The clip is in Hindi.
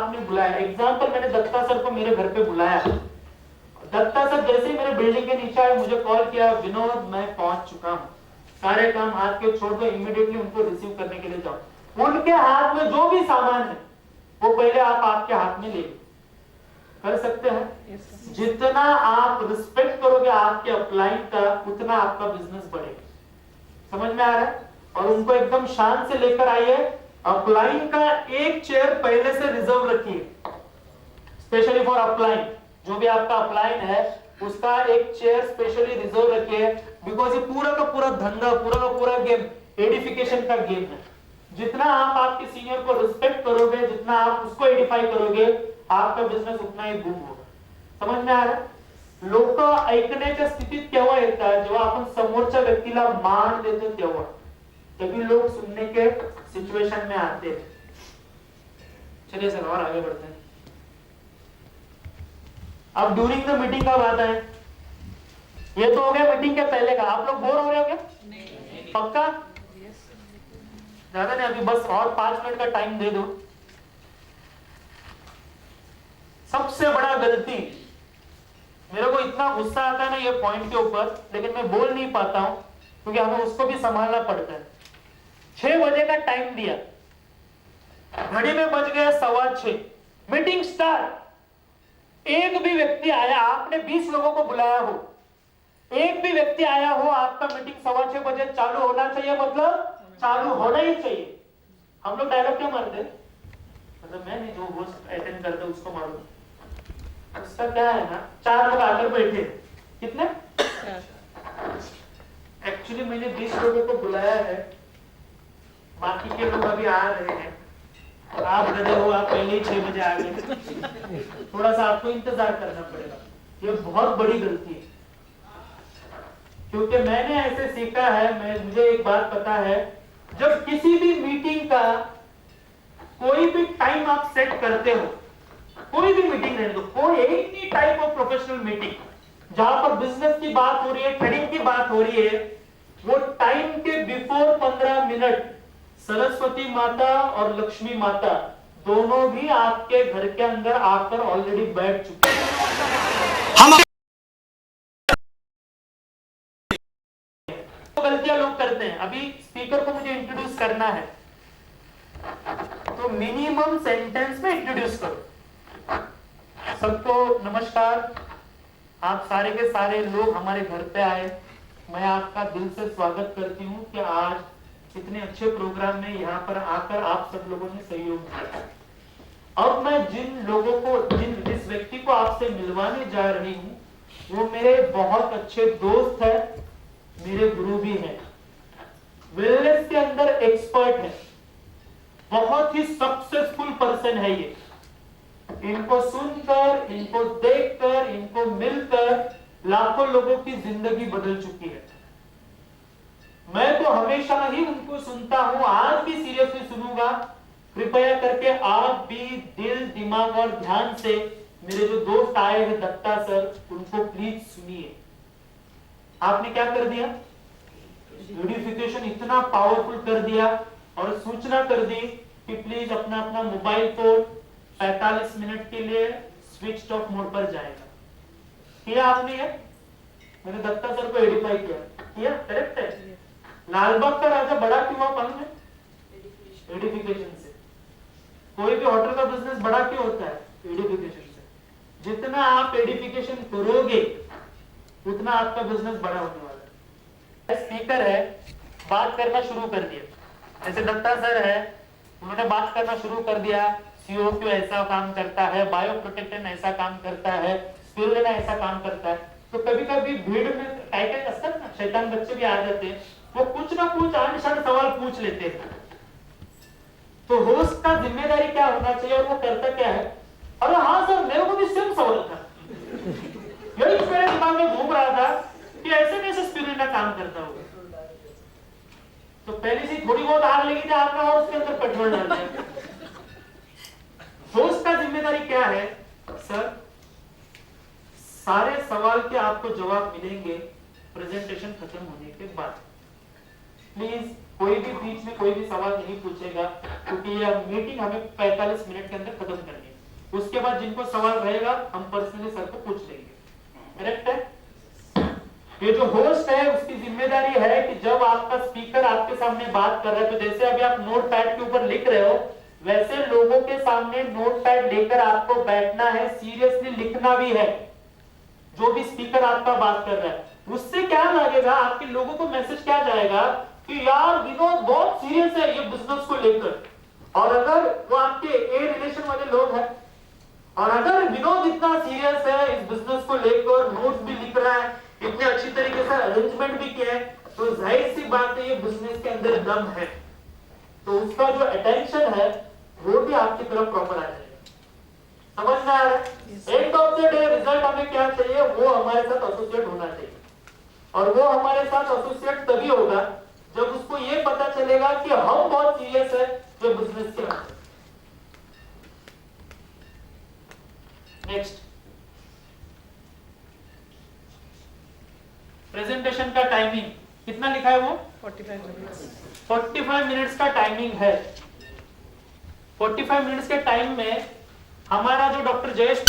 आपने बुलाया, एग्जाम्पल मैंने दत्ता सर को मेरे घर पे बुलाया, दत्ता सर जैसे ही मेरे बिल्डिंग के नीचे आए मुझे कॉल किया, विनोद मैं पहुंच चुका हूँ, सारे काम हाथ के छोड़ दो, इमीडिएटली उनको रिसीव करने के लिए जाओ। उनके हाथ में जो भी सामान है वो पहले आप आपके हाथ में ले लो। कर सकते हैं? जितना आप रिस्पेक्ट करोगे आपके अपलाइन का, उतना आपका बिजनेस बढ़ेगा। समझ में आ रहा है? और उनको एकदम शान से लेकर आइए। अपलाइन का एक चेयर पहले से रिजर्व रखिए, स्पेशली फॉर अपलाइन। जो भी आपका अपलाइन है उसका एक चेयर स्पेशली रिजर्व रखिए, बिकॉज ये पूरा का पूरा धंधा, पूरा का पूरा गेम एडिफिकेशन का गेम है। जितना आप आपके सीनियर को रिस्पेक्ट करोगे, जितना आप उसको एडिफाई करोगे, आपका बिझनेस उतना ही बूम होगा। समझ में आ रहा है? लोक ऐकण्याच्या स्थितीत केव्हा येतात, जेव्हा आपण समोरच्या व्यक्तीला मान देतो तेव्हा, तभी लोग सुनने के सिचुएशन में आते हैं। चलिए सर और आगे बढ़ते हैं। अब ड्यूरिंग द मीटिंग का बात है, ये तो हो गया मीटिंग के पहले का। आप लोग बोर हो रहे हो क्या? नहीं। पक्का? ज्यादा नहीं, अभी बस और 5 मिनट का टाइम दे दो। सबसे बड़ा गलती, मेरे को इतना गुस्सा आता है ना ये पॉइंट के ऊपर, लेकिन मैं बोल नहीं पाता हूं क्योंकि हमें उसको भी संभालना पड़ता है। 6 बजे का टाइम दिया, घड़ी में बज गया 6:15, मीटिंग स्टार्ट। एक भी व्यक्ति आया, आपने 20 लोगों को बुलाया हो, एक भी व्यक्ति आया हो, आपका मीटिंग 6:15 बजे चालू होना चाहिए, मतलब चालू होना ही चाहिए। हम लोग डायलॉग क्या मारते हैं, मतलब मैं नहीं, जो होस्ट अटेंड करता उसको मारूं। उसका क्या है ना, 4 लोग आकर बैठे, कितने? एक्चुअली मैंने 20 लोगों को बुलाया है, बाकी के लोग अभी आ रहे हैं। आप गधे हो, आप पहले ही 6 बजे आ गए, थोड़ा सा आपको इंतजार करना पड़ेगा। ये बहुत बड़ी गलती है, क्योंकि मैंने ऐसे सीखा है, मुझे एक बात पता है, जब किसी भी मीटिंग का कोई भी टाइम आप सेट करते हो, कोई भी मीटिंग रहने दो, कोई any type of professional meeting जहां पर बिजनेस की बात हो रही है, ट्रेडिंग की बात हो रही है, वो टाइम के बिफोर 15 मिनट सरस्वती माता और लक्ष्मी माता दोनों भी आपके घर के अंदर आकर ऑलरेडी बैठ चुके हैं। हम तो गलतियां लोग करते हैं। अभी स्पीकर को मुझे इंट्रोड्यूस करना है, तो मिनिमम सेंटेंस में इंट्रोड्यूस करो। सबको नमस्कार, आप सारे के सारे लोग हमारे घर पे आए, मैं आपका दिल से स्वागत करती हूँ कि आज इतने अच्छे प्रोग्राम में यहाँ पर आकर आप सब लोगों ने सहयोग दिया। अब मैं जिन लोगों को, जिस व्यक्ति को आपसे मिलवाने जा रही हूँ, वो मेरे बहुत अच्छे दोस्त है, मेरे गुरु भी हैं, वेलनेस के अंदर एक्सपर्ट है, बहुत ही सक्सेसफुल पर्सन है ये। इनको सुनकर, इनको देखकर, इनको मिलकर लाखों लोगों की जिंदगी बदल चुकी है। मैं तो हमेशा ही उनको सुनता हूं, आज भी सीरियसली सुनूंगा। कृपया करके आप भी दिल, दिमाग और ध्यान से मेरे जो दोस्त आए हैं दत्ता सर, उनको प्लीज सुनिए। आपने क्या कर दिया, यूनिफिकेशन इतना पावरफुल कर दिया और सूचना कर दी कि प्लीज अपना अपना मोबाइल फोन 45 मिनट के लिए स्विच ऑफ मोड पर जाएगा। किया आपने ये? मैंने दत्ता सर को एडिफाई किया, करेक्ट है। लालबाग का राजा बड़ा क्यों हुआ मालूम है? एडिफिकेशन से। कोई भी होटल का बिजनेस बड़ा क्यों होता है? एडिफिकेशन से। जितना आप एडिफिकेशन करोगे उतना आपका बिजनेस बड़ा होने वाला है। स्पीकर है, बात करना शुरू कर दिया, जैसे दत्ता सर है, उन्होंने बात करना शुरू कर दिया। CO2 ऐसा काम करता है, बायो प्रोटेक्टेंट ऐसा काम करता है, स्पिरुलिना ऐसा काम करता है। तो कभी कभी भीड़ में काय असतात ना, शैतान बच्चे भी आ जाते हैं, वो कुछ ना कुछ आनशान सवाल पूछ लेते हैं। तो होस्ट का जिम्मेदारी क्या होना चाहिए, और वो करता क्या है, अरे हाँ सर मेरे को भी सेम सवाल था, यही मेरे दिमाग में घूम रहा था कि ऐसे कैसे स्पिरुलिना काम करता होगा। तो पहले से थोड़ी बहुत आग लगी थी आपका और उसके अंदर पेट्रोल डाल दिया। होस्ट का जिम्मेदारी क्या है, सर सारे सवाल के आपको जवाब मिलेंगे प्रेजेंटेशन खत्म होने के बाद। प्लीज कोई भी बीच में कोई भी सवाल नहीं पूछेगा, क्योंकि यह मीटिंग हमें 45 मिनट के अंदर खत्म करनी है। उसके बाद जिनको सवाल रहेगा हम पर्सनली सर को पूछ लेंगे। करेक्ट है? ये जो होस्ट है उसकी जिम्मेदारी है कि जब आपका स्पीकर आपके सामने बात कर रहा है, तो जैसे अभी आप नोट पैड के ऊपर लिख रहे हो, वैसे लोगों के सामने नोट पैड लेकर आपको बैठना है, सीरियसली लिखना भी है जो भी स्पीकर आपका बात कर रहा है। उससे क्या लगेगा, आपके लोगों को मैसेज क्या जाएगा कि यार विनोद बहुत सीरियस है ये बिजनेस को लेकर। और अगर वो आपके ए रिलेशन वाले लोग हैं, और अगर विनोद इतना सीरियस है इस बिजनेस को लेकर, नोट्स भी लिख रहा है, इतने अच्छी तरीके से अरेंजमेंट भी किया है, तो जाहिर सी बात है ये बिजनेस के अंदर दम है, तो उसका जो अटेंशन है वो भी आपकी तरफ प्रॉपर आ जाएगा। समझ में आ रहा है? End of the day result हमें क्या चाहिए, वो हमारे साथ एसोसिएट होना चाहिए। और वो हमारे साथ एसोसिएट तभी होगा जब उसको ये पता चलेगा कि हम बहुत सीरियस है जो बिजनेस के अंदर। नेक्स्ट, प्रेजेंटेशन का टाइमिंग कितना लिखा है वो 45 मिनट्स। 45 मिनट्स का टाइमिंग है। 45 मिनट्स के टाइम में हमारा जो डॉक्टर जयेश